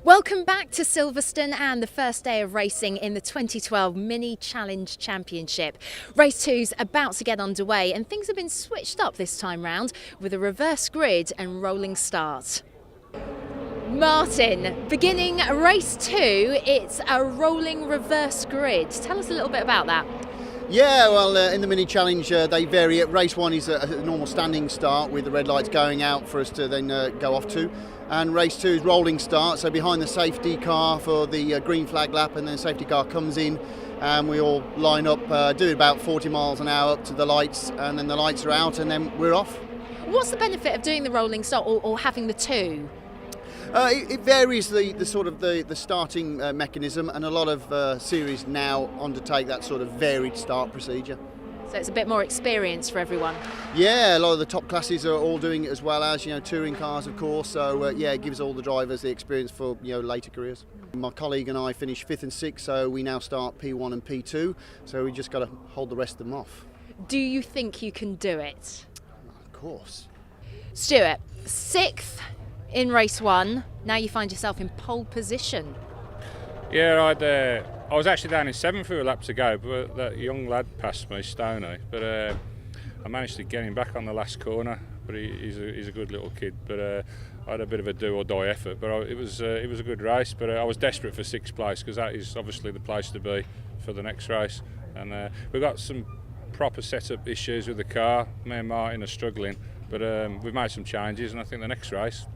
Welcome back to Silverstone and the first day of racing in the 2012 Mini Challenge Championship. Race 2's about to get underway and things have been switched up this time round with a reverse grid and rolling start. Martin, beginning race 2, it's a rolling reverse grid. Tell us a little bit about that. Yeah, well, in the Mini Challenge they vary. Race 1 is a normal standing start with the red lights going out for us to then go off to. And race 2 is rolling start, so behind the safety car for the green flag lap, and then the safety car comes in and we all line up, do about 40 miles an hour up to the lights, and then the lights are out and then we're off. What's the benefit of doing the rolling start or having the two? It varies the sort of the starting mechanism, and a lot of series now undertake that sort of varied start procedure. So it's a bit more experience for everyone. Yeah, a lot of the top classes are all doing it as well as, touring cars, of course. So yeah, it gives all the drivers the experience for, later careers. My colleague and I finished 5th and 6th, so we now start P1 and P2. So we just got to hold the rest of them off. Do you think you can do it? Of course. Stuart, 6th in race 1. Now you find yourself in pole position. Yeah, I was actually down in 7th with a lap to go, but that young lad passed me, Stoney. But I managed to get him back on the last corner. But he's a good little kid. But I had a bit of a do or die effort. But it was a good race. But I was desperate for 6th place because that is obviously the place to be for the next race. And we've got some proper setup issues with the car. Me and Martin are struggling, but we've made some changes, and I think the next race,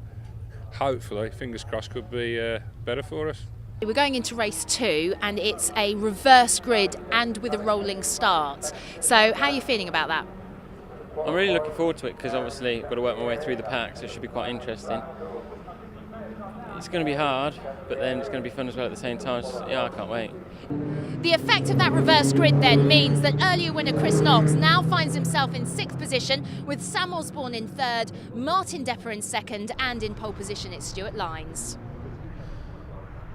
hopefully, fingers crossed, could be better for us. We're going into race 2 and it's a reverse grid and with a rolling start. So how are you feeling about that? I'm really looking forward to it because obviously I've got to work my way through the pack, so it should be quite interesting. It's going to be hard, but then it's going to be fun as well at the same time. So, yeah, I can't wait. The effect of that reverse grid then means that earlier winner Chris Knox now finds himself in 6th position with Sam Osborne in 3rd, Martin Depper in 2nd, and in pole position it's Stuart Lynes.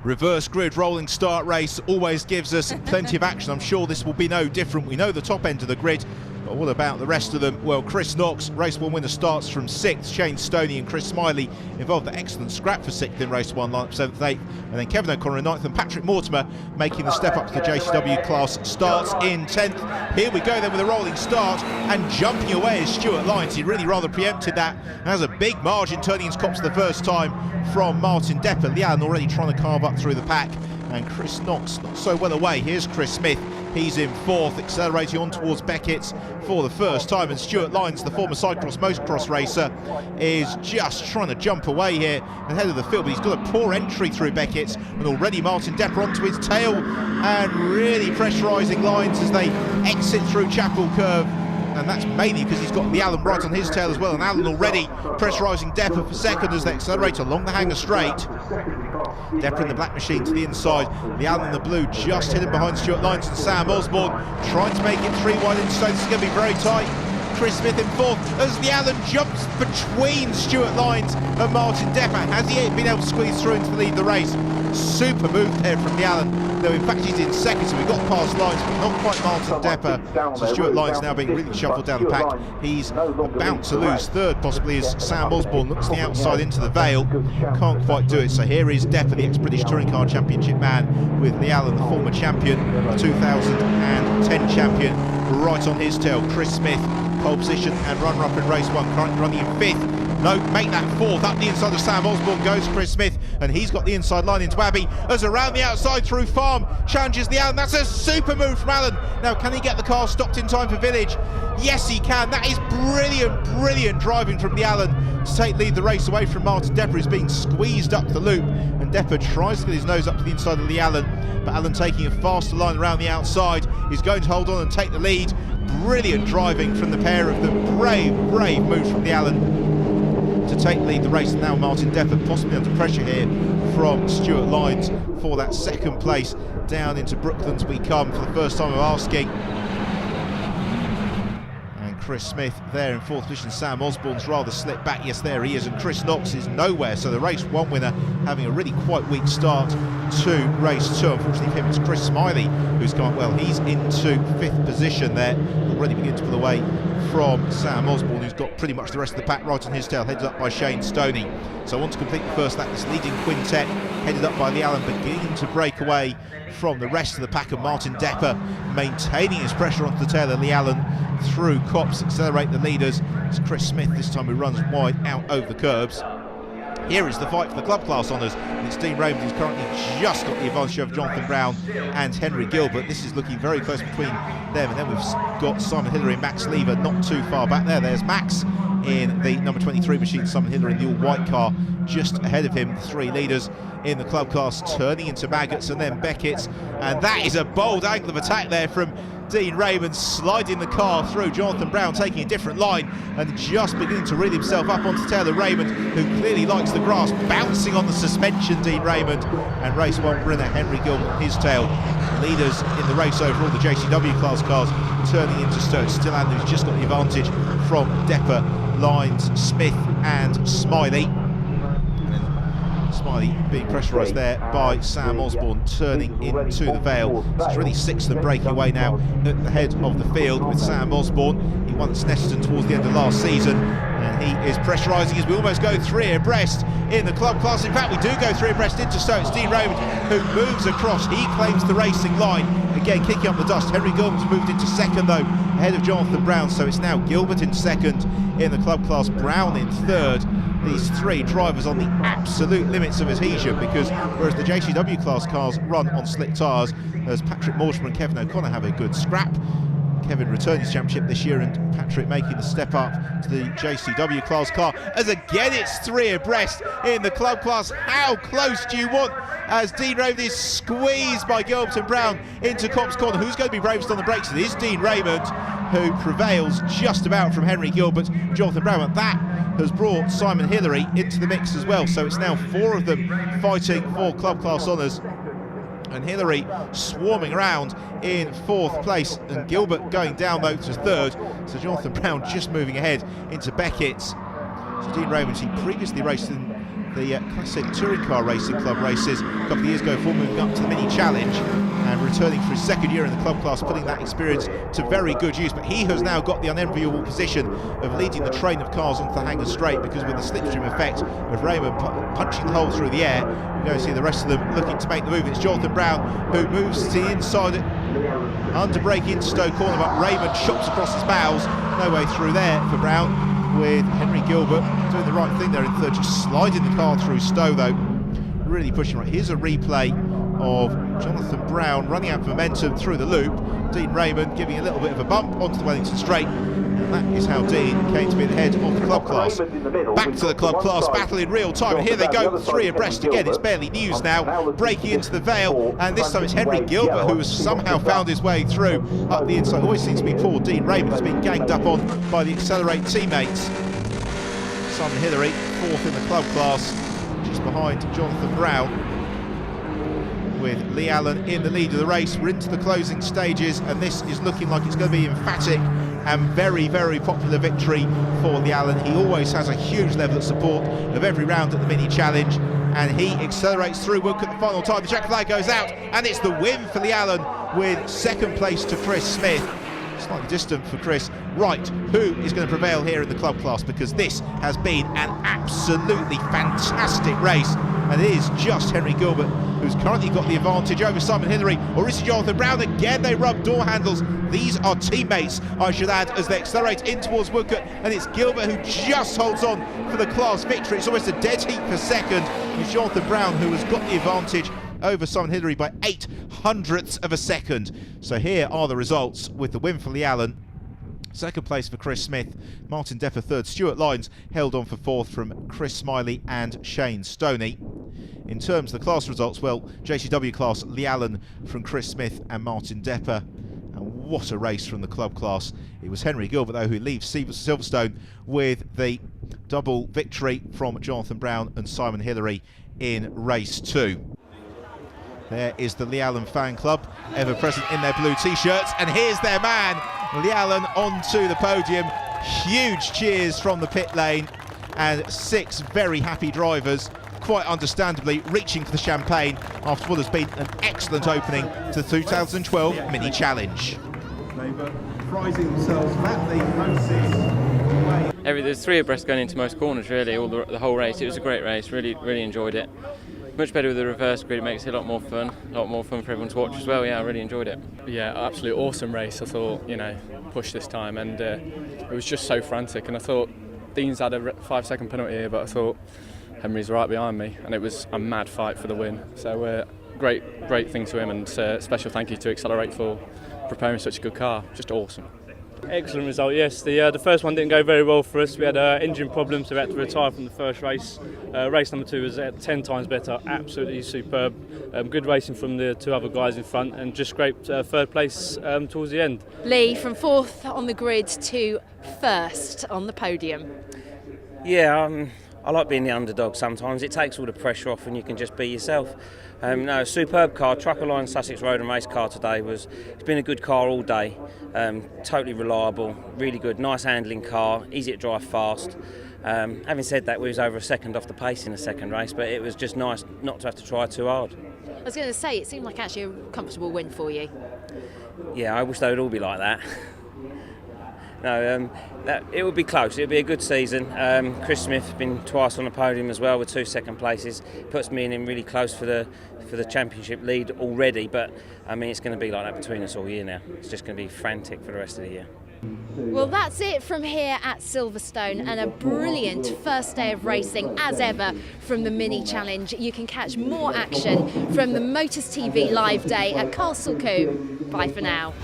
Reverse grid rolling start race always gives us plenty of action. I'm sure this will be no different. We know the top end of the grid, but what about the rest of them? Well, Chris Knox, race 1 winner, starts from 6th. Shane Stoney and Chris Smiley involved the excellent scrap for 6th in race 1, line up 7th, 8th, and then Kevin O'Connor in 9th, and Patrick Mortimer making the step up to the JCW class starts in 10th. Here we go then with a rolling start, and jumping away is Stuart Lynes. He really rather preempted that and has a big margin turning into Cops the first time from Martin Depper. Leanne already trying to carve up through the pack, and Chris Knox not so well away. Here's Chris Smith. He's in 4th, accelerating on towards Beckett's for the first time, and Stuart Lynes, the former cyclocross motocross racer, is just trying to jump away here ahead of the field, but he's got a poor entry through Beckett's, and already Martin Depper onto his tail and really pressurising Lynes as they exit through Chapel Curve. And that's mainly because he's got the Allen right on his tail as well, and Allen already pressurising Depper for 2nd as they accelerate along the hanger straight. Depper in the black machine to the inside, the Allen in the blue just hidden behind Stuart Lynes, and Sam Osborne trying to make it 3 wide inside. This is going to be very tight. Chris Smith in 4th as the Allen jumps between Stuart Lynes and Martin Depper. Has he been able to squeeze through into the lead of the race? Super move there from the Allen. No, in fact he's in 2nd, so we got past Lynes, but not quite Martin Depper. So Stuart Lynes now being really shuffled down the pack. He's about to lose 3rd possibly as Sam Osborne looks to the outside into the Vale. Can't quite do it. So here is Depper, the ex-British Touring Car Championship man, with the Allen, the former champion, 2010 champion, right on his tail. Chris Smith, pole position and runner-up in race 1, currently running in 5th. No, make that 4th. Up the inside of Sam Osborne goes Chris Smith, and he's got the inside line into Abbey as around the outside through Farm challenges the Allen. That's a super move from Allen. Now, can he get the car stopped in time for Village? Yes, he can. That is brilliant driving from the Allen to lead the race away from Martin Depper, who's being squeezed up the loop, and Depper tries to get his nose up to the inside of the Allen, but Allen taking a faster line around the outside. He's going to hold on and take the lead. Brilliant driving from the pair of them. Brave move from the Allen to take lead the race, and now Martin Depper possibly under pressure here from Stuart Lynes for that 2nd place. Down into Brooklands we come for the first time of asking. And Chris Smith there in 4th position. Sam Osborne's rather slipped back. Yes, there he is, and Chris Knox is nowhere. So the race 1 winner having a really quite weak start to race 2. Unfortunately for him, it's Chris Smiley who's come up well. He's into 5th position there. already beginning to pull away from Sam Osborne, who's got pretty much the rest of the pack right on his tail, headed up by Shane Stoney. So on to complete the first lap, this leading quintet, headed up by Lee Allen, beginning to break away from the rest of the pack, and Martin Depper maintaining his pressure onto the tail of Lee Allen through Copse, accelerate the leaders. It's Chris Smith this time who runs wide out over the curbs. Here is the fight for the club class honours, and it's Dean Raymond who's currently just got the advantage of Jonathan Brown and Henry Gilbert. This is looking very close between them, and then we've got Simon Hillary and Max Lever not too far back there. There's Max in the number 23 machine, Simon Hillary in the all-white car just ahead of him. The three leaders in the club class turning into Maggots and then Beckett's, and that is a bold angle of attack there from Dean Raymond, sliding the car through Jonathan Brown, taking a different line and just beginning to reel himself up onto Taylor Raymond, who clearly likes the grass, bouncing on the suspension, Dean Raymond, and race one winner Henry Gilbert on his tail. Leaders in the race over all the JCW class cars turning into Sturt Stillan, who's just got the advantage from Depper, Lines, Smith and Smiley. Smiley being pressurised there by Sam Osborne, turning into the Vale. So it's really six of them breaking away now at the head of the field with Sam Osborne. He won at Snetterton towards the end of last season, and he is pressurising as we almost go three abreast in the club class. In fact, we do go three abreast into Stoke. It's Dean Raymond who moves across. He claims the racing line. Again, kicking up the dust. Henry Gilbert's moved into second, though, ahead of Jonathan Brown. So it's now Gilbert in second in the club class, Brown in third. These three drivers on the absolute limits of adhesion, because whereas the JCW class cars run on slick tyres, as Patrick Mortimer and Kevin O'Connor have a good scrap. Kevin returning his championship this year, and Patrick making the step up to the JCW class car, as again it's three abreast in the club class. How close do you want, as Dean Raymond is squeezed by Gilbert and Brown into Copse Corner? Who's going to be bravest on the brakes? It is Dean Raymond, who prevails just about from Henry Gilbert, Jonathan Brown, and that has brought Simon Hillary into the mix as well. So it's now four of them fighting for club class honours, and Hillary swarming around in fourth place, and Gilbert going down though to third. So Jonathan Brown just moving ahead into Beckett's. So Dean Raymond, he previously raced in the Classic Touring Car Racing Club races a couple of years ago before moving up to the Mini Challenge and returning for his second year in the club class, putting that experience to very good use. But he has now got the unenviable position of leading the train of cars onto the Hanger Straight, because with the slipstream effect of Raymond punching the hole through the air, we're going to see the rest of them looking to make the move. It's Jonathan Brown who moves to the inside, under brake into Stowe Corner, but Raymond chops across his bows. No way through there for Brown, with Henry Gilbert doing the right thing there in third, just sliding the car through Stowe though, really pushing right. Here's a replay of Jonathan Brown running out of momentum through the loop, Dean Raymond giving a little bit of a bump onto the Wellington Straight, and that is how Dean came to be at the head of the club class. Back to the club class, battle in real time, and here they go, three abreast again. It's barely news now, breaking into the Vale, and this time it's Henry Gilbert who has somehow found his way through up the inside. Always seems to be poor Dean Raymond, who's been ganged up on by the Accelerate teammates. Simon Hillary, fourth in the club class, just behind Jonathan Brown, with Lee Allen in the lead of the race. We're into the closing stages, and this is looking like it's going to be emphatic and very, very popular victory for Lee Allen. He always has a huge level of support of every round at the Mini Challenge, and he accelerates through Woodcote the final time. The checker flag goes out, and it's the win for Lee Allen, with second place to Chris Smith. Slightly distant for Chris. Right, who is going to prevail here in the club class? Because this has been an absolutely fantastic race, and it is just Henry Gilbert who's currently got the advantage over Simon Hillary, or is it Jonathan Brown? Again, they rub door handles. These are teammates, I should add, as they accelerate in towards Woodcote, and it's Gilbert who just holds on for the class victory. It's almost a dead heat for second. It's Jonathan Brown who has got the advantage over Simon Hillary by 0.08 of a second. So here are the results, with the win for Lee Allen. Second place for Chris Smith, Martin Depper third, Stuart Lyons held on for fourth from Chris Smiley and Shane Stoney. In terms of the class results, well, JCW class, Lee Allen from Chris Smith and Martin Depper. And what a race from the club class. It was Henry Gilbert, though, who leaves Silverstone with the double victory from Jonathan Brown and Simon Hillary in race 2. There is the Lee Allen fan club, ever present in their blue t-shirts, and here's their man, Lee Allen, onto the podium. Huge cheers from the pit lane, and 6 very happy drivers, quite understandably reaching for the champagne after what has been an excellent opening to the 2012 Mini Challenge. prizing themselves back the notices. There's 3 abreast going into most corners really, all the whole race. It was a great race, really enjoyed it. Much better with the reverse grid, it makes it a lot more fun for everyone to watch as well. Yeah, I really enjoyed it. Yeah, absolutely awesome race. I thought, push this time, and it was just so frantic, and I thought Dean's had a 5-second penalty here, but I thought Henry's right behind me, and it was a mad fight for the win. So great thing to him, and special thank you to Accelerate for preparing such a good car. Just awesome. Excellent result, yes. The first one didn't go very well for us. We had engine problems, so we had to retire from the first race. Race number 2 was 10 times better, absolutely superb. Good racing from the 2 other guys in front, and just great third place towards the end. Lee, from 4th on the grid to 1st on the podium. Yeah, I like being the underdog sometimes. It takes all the pressure off and you can just be yourself. No, superb car. Trucker Line Sussex Road and Race car today it's been a good car all day. Totally reliable, really good, nice handling car, easy to drive fast. Having said that, we was over a second off the pace in the second race, but it was just nice not to have to try too hard. I was going to say, it seemed like actually a comfortable win for you. Yeah, I wish they would all be like that. No, it would be close. It would be a good season. Chris Smith's been twice on the podium as well with 2 second places. Puts me and him really close for the championship lead already. But I mean, it's going to be like that between us all year now. It's just going to be frantic for the rest of the year. Well, that's it from here at Silverstone, and a brilliant first day of racing as ever from the Mini Challenge. You can catch more action from the Motors TV live day at Castle Combe. Bye for now.